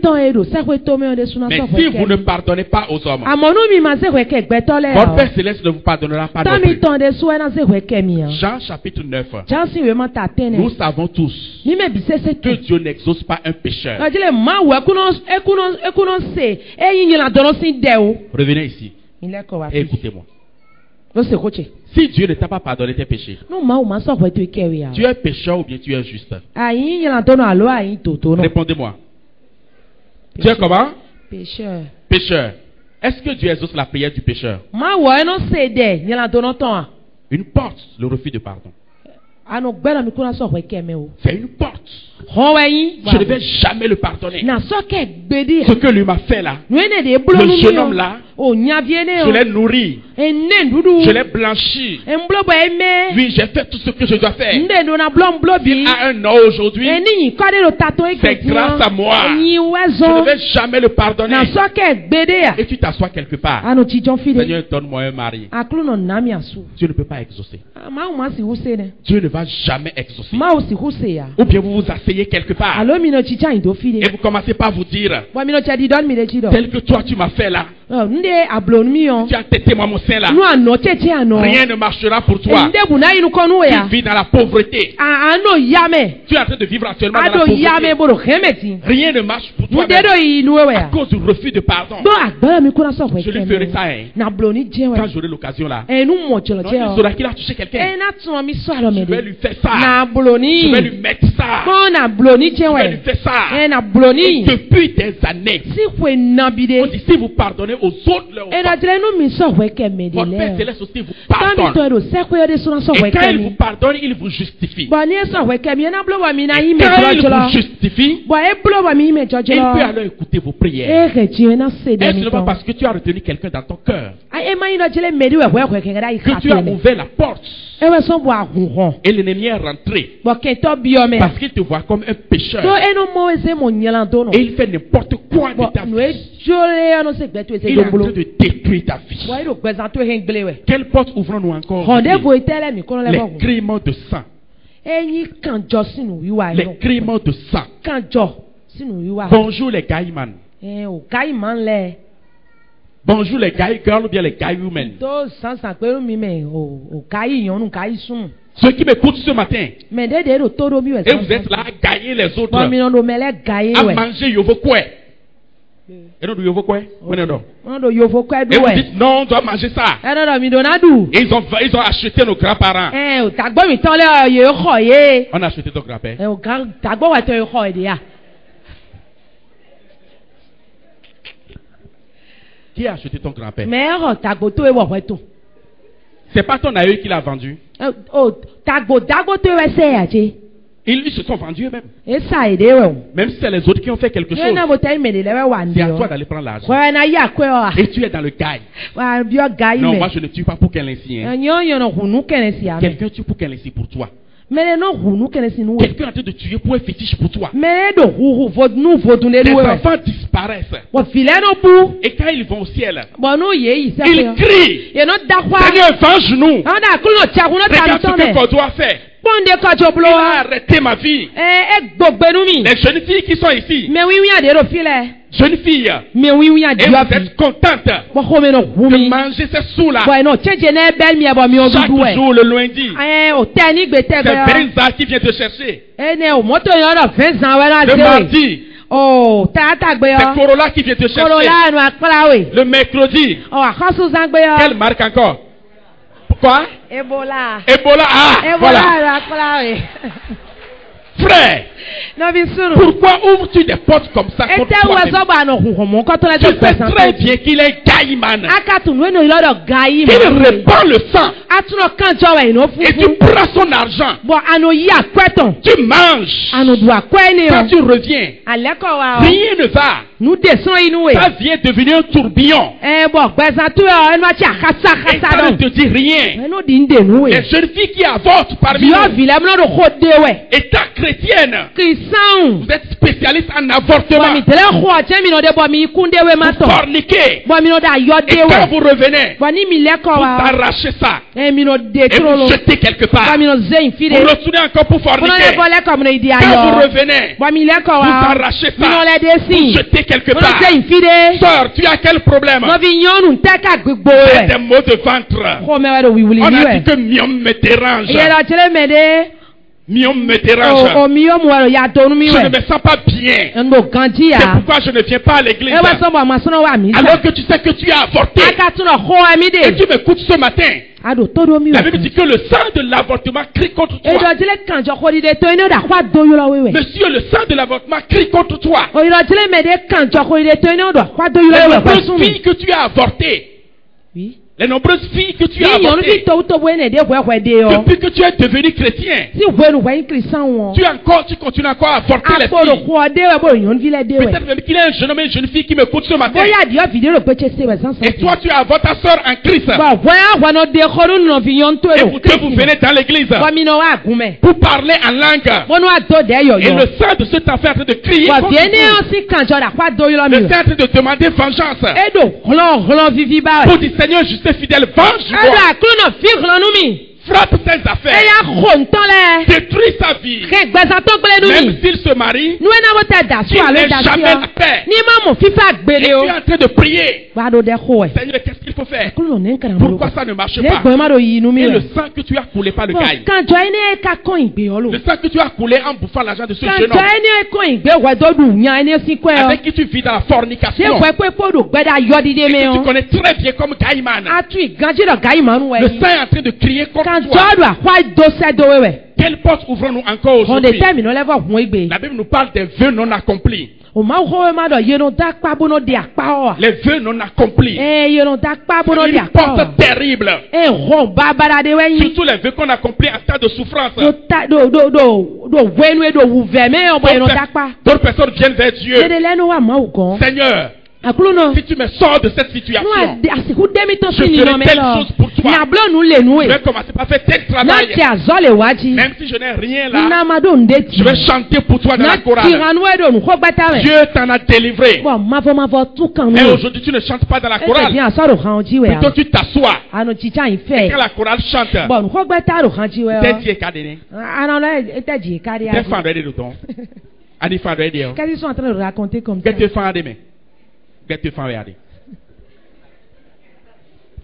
Mais si vous ne pardonnez pas aux hommes, votre Père Céleste ne vous pardonnera pas non plus. Jean chapitre 9. Nous savons tous que Dieu n'exauce pas un pécheur. Revenez ici et écoutez-moi. Si Dieu ne t'a pas pardonné tes péchés, tu es pécheur ou bien tu es juste? Répondez-moi. Tu es comment? Pécheur. Pécheur. Est-ce que Dieu exauce la prière du pécheur? Une porte, le refus de pardon. C'est une porte. Je ne vais jamais le pardonner. Ce que lui m'a fait là, le jeune homme là, je l'ai nourri, je l'ai blanchi. Oui, j'ai fait tout ce que je dois faire. Il a un an aujourd'hui. C'est grâce à moi. Je ne vais jamais le pardonner. Et tu t'assois quelque part. Seigneur, donne-moi un mari. Dieu ne peut pas exaucer. Dieu ne va jamais exaucer. Ou bien vous vous asseyez quelque part et vous commencez par vous dire, tel que toi tu m'as fait là, tu as tété moi mon sein là, rien ne marchera pour toi. Tu vis dans la pauvreté. Tu es en train de vivre actuellement dans la pauvreté. Rien ne marche pour toi à cause du refus de pardon. Je lui ferai ça quand j'aurai l'occasion là. Non, il saura qu'il a touché quelqu'un. Je vais lui faire ça. Je vais lui mettre ça. Je vais lui faire ça. Et depuis des années, on dit si vous pardonnez aux autres leurs offenses, votre Père Céleste aussi vous pardonne. Et quand il vous pardonne, il vous justifie. Et quand il vous justifie, il peut alors écouter vos prières. Et ce n'est pas parce que tu as retenu quelqu'un dans ton cœur que tu as ouvert la porte. Et l'ennemi est rentré. Parce qu'il te voit comme un pécheur. Et il fait n'importe quoi de ta vie. Il est en train de détruire ta vie. Quelle porte ouvrons-nous encore? Les crimes de sang. Les crimes de sang. Bonjour les Gaïman. Bonjour les Gaï girls ou bien les Gaï women. Ceux qui m'écoutent ce matin, et vous êtes là à gagner les autres, à manger yovo quoi. Et nous yovo quoi? Et vous dites non, on doit manger ça. Et ils ont acheté nos grands-parents. On a acheté ton grand-père. Qui a acheté ton grand-père? C'est pas ton aïeux qui l'a vendu. Ils se sont vendus eux-mêmes. Même si c'est les autres qui ont fait quelque chose, c'est à toi d'aller prendre l'argent. Et tu es dans le gaï. Non, moi je ne tue pas pour qu'elle ainsi. Quelqu'un tue pour qu'elle ainsi pour toi. Quelqu'un est en train de tuer pour un fétiche pour toi. Les enfants disparaissent. Et quand ils vont au ciel, ils crient. Seigneur, venge-nous. Regarde ce que doit faire. Il a arrêté ma vie. Les jeunes filles qui sont ici, jeunes filles, et vous êtes contentes de manger ces sous-là. Chaque jour, le lundi, c'est Benza qui vient te chercher. Le mardi, c'est Corolla qui vient te chercher. Le mercredi, quelle marque encore? Quoi? Ebola. Ah, voilà. Frère, pourquoi ouvres-tu des portes comme ça contre toi-même? Tu sais très bien qu'il est Gaïman. Il répand le sang. Et tu prends son argent. Tu manges. Quand tu reviens, rien ne va. Ça vient devenir un tourbillon. Et ça ne te dit rien. Les jeunes filles qui avortent parmi nous, étant chrétienne, vous êtes spécialiste en avortement. Vous forniquez. Et quand vous revenez, vous arrachez ça. Et vous jetez quelque part. Vous retournez encore pour forniquer. Quand vous revenez, vous arrachez ça. Vous jetez quelque part. Sœur, tu as quel problème? C'est des maux de ventre. On a dit que miom me dérange. Miom me dérange. Je ne me sens pas bien. C'est pourquoi je ne viens pas à l'église. Alors que tu sais que tu as avorté. Et tu m'écoutes ce matin. La Bible dit que le sang de l'avortement crie contre toi. Monsieur, le sang de l'avortement crie contre toi. Les nombreuses filles que tu as avortées. Oui. Les nombreuses filles que tu as avortées, depuis que tu es devenu chrétien, tu continues encore à avorter les filles. Peut-être même qu'il y a un jeune homme et une jeune fille qui m'écoutent ce matin. Et toi tu avortes ta soeur en Christ. Et vous venez dans l'église pour parler en langue. Et le sang de cet enfant est en train de crier contre vous. Le sang est en train de demander vengeance. Pour dire Seigneur, je suis fidèle, venge-moi. Frappe ses affaires. Détruis sa vie. Même s'il se marie, il n'est jamais la paix. Et tu es en train de prier. Seigneur, qu'est-ce qu'il faut faire? Pourquoi ça ne marche pas? Et le sang que tu as coulé par le gaï. Le sang que tu as coulé en bouffant l'argent de ce jeune homme. Avec qui tu vis dans la fornication. Et que tu connais très bien comme Gaïman. Le sang est en train de crier contre toi. Quelle porte ouvrons-nous encore aujourd'hui? La Bible nous parle des vœux non accomplis. Les vœux non accomplis. C'est une porte terrible. Surtout les vœux qu'on accomplit en temps de souffrance. D'autres personnes viennent vers Dieu. Seigneur, Si tu me sors de cette situation, je ferai telle chose pour toi. Je vais commencer par faire tel travail. Même si je n'ai rien là, je vais chanter pour toi dans la chorale. Dieu t'en a délivré. Mais aujourd'hui, tu ne chantes pas dans la chorale. Plutôt, tu t'assois. Et quand la chorale chante, qu'est-ce qu'ils sont en train de raconter comme ça?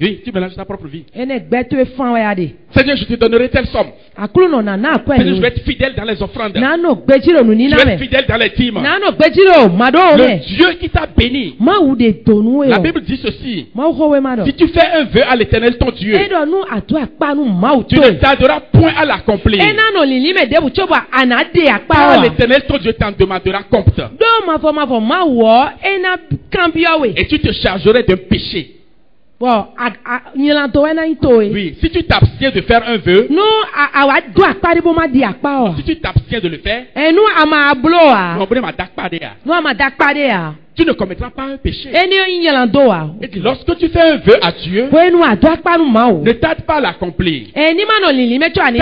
Oui, tu mélanges ta propre vie. Seigneur, je te donnerai telle somme. Seigneur, je vais être fidèle dans les offrandes. Je vais être fidèle dans les dîmes. Le Dieu qui t'a béni. La Bible dit ceci. Si tu fais un vœu à l'Éternel ton Dieu, tu ne tarderas point à l'accomplir. Car l'Éternel ton Dieu t'en demandera compte. Et tu te chargerais d'un péché. Oui, si tu t'abstiens de faire un vœu, si tu t'abstiens de le faire, tu ne commettras pas un péché. Et dit, lorsque tu fais un vœu à Dieu, ne tarde pas à l'accomplir. Car il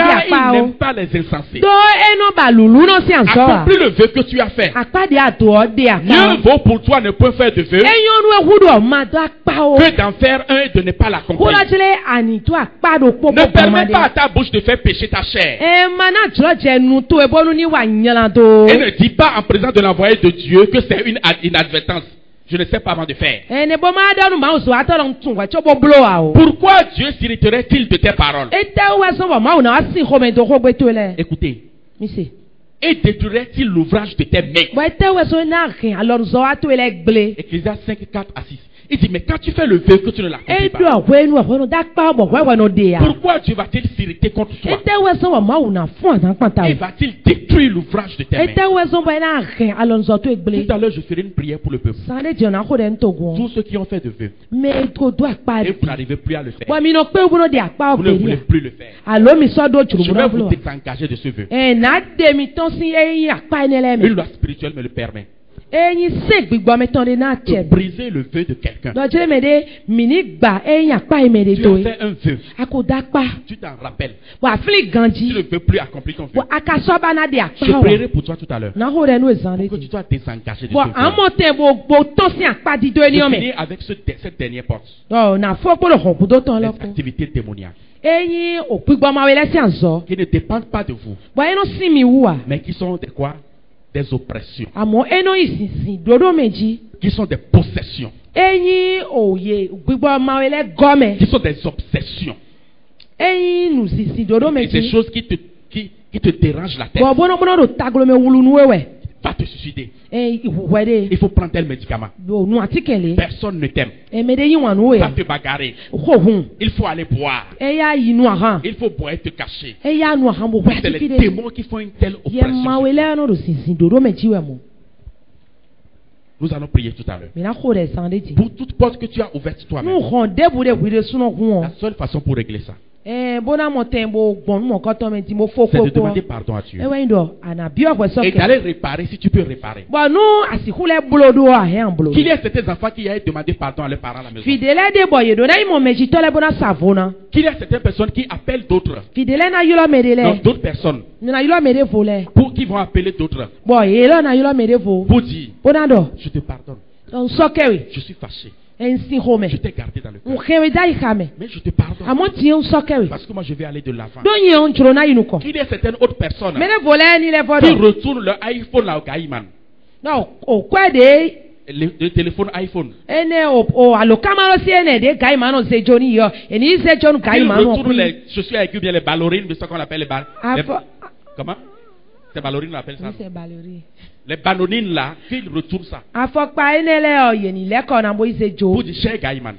n'aime pas les insensés. Accomplis le vœu que tu as fait. Mieux vaut pour toi ne pas faire de vœu que d'en faire un et de ne pas l'accomplir. Ne permets pas à ta bouche de faire pécher ta chair. Et ne dis pas en présence de l'envoyé de Dieu que c'est une inadvertance. Je ne sais pas avant de faire. Pourquoi Dieu s'irriterait-il de tes paroles? Écoutez. Et détruirait-il l'ouvrage de tes mains? Ecclésiaste 5, 4 à 6. Il dit, mais quand tu fais le vœu que tu ne l'accomplis pas, pourquoi Dieu va-t-il s'irriter contre toi? Et va-t-il détruire l'ouvrage de tes mains? Tout à l'heure, je ferai une prière pour le peuple. Tous ceux qui ont fait de vœux. Et vous n'arrivez plus à le faire. Vous ne voulez plus le faire. Je vais vous désengager de ce vœu. Une loi spirituelle me le permet. De briser le vœu de quelqu'un. Tu as fait un vœu. Tu t'en rappelles. Tu ne peux plus accomplir ton vœu. Je prierai pour toi tout à l'heure. Pour que tu sois désengagé de ce vœu. Je finis avec cette dernière porte. Les activités démoniaques. Qui ne dépendent pas de vous. Mais qui sont des quoi? Des oppressions. Qui sont des possessions. Qui sont des obsessions. Et des choses qui te dérangent la tête. Va te suicider. Il faut prendre tel médicament. Personne ne t'aime. Va te bagarrer. Il faut aller boire. Il faut boire et te cacher. C'est les démons qui font une telle oppression. Nous allons prier tout à l'heure. Pour toute porte que tu as ouverte toi-même. La seule façon pour régler ça, c'est de demander pardon à Dieu. Et d'aller réparer si tu peux réparer. Qu'il y ait certains enfants qui aient demandé pardon à leurs parents à la maison. Qu'il y ait certaines personnes qui appellent d'autres. Donc d'autres personnes qui vont appeler d'autres. Pour dire, je te pardonne. Je suis fâché. Je t'ai gardé dans le cœur. Mais je te pardonne. Parce que moi je vais aller de l'avant. Il y a certaines autres personnes qui retournent leur iPhone là au Gaïman. Le téléphone iPhone. Ils retournent les chaussures avec bien les ballerines, c'est ce qu'on appelle les ballerines. Comment? C'est ballerines, on appelle ça. C'est ballerines. Les ballonines là, qu'ils retournent ça. Pour dire, cher Gaïman,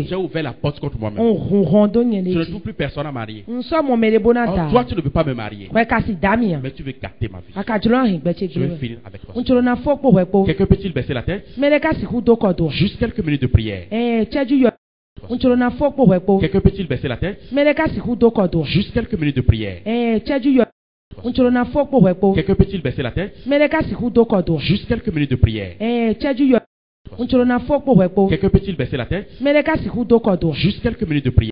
j'ai ouvert la porte contre moi-même. Je ne trouve plus personne à marier. Toi, tu ne veux pas me marier. Mais tu veux gâter ma vie. Je vais finir avec toi. Quelqu'un peut-il baisser la tête? Juste quelques minutes de prière. Quelqu'un peut-il baisser la tête? Juste quelques minutes de prière. Quelqu'un peut-il baisser la tête? Juste quelques minutes de prière. Quelqu'un peut-il baisser la tête? Juste quelques minutes de prière.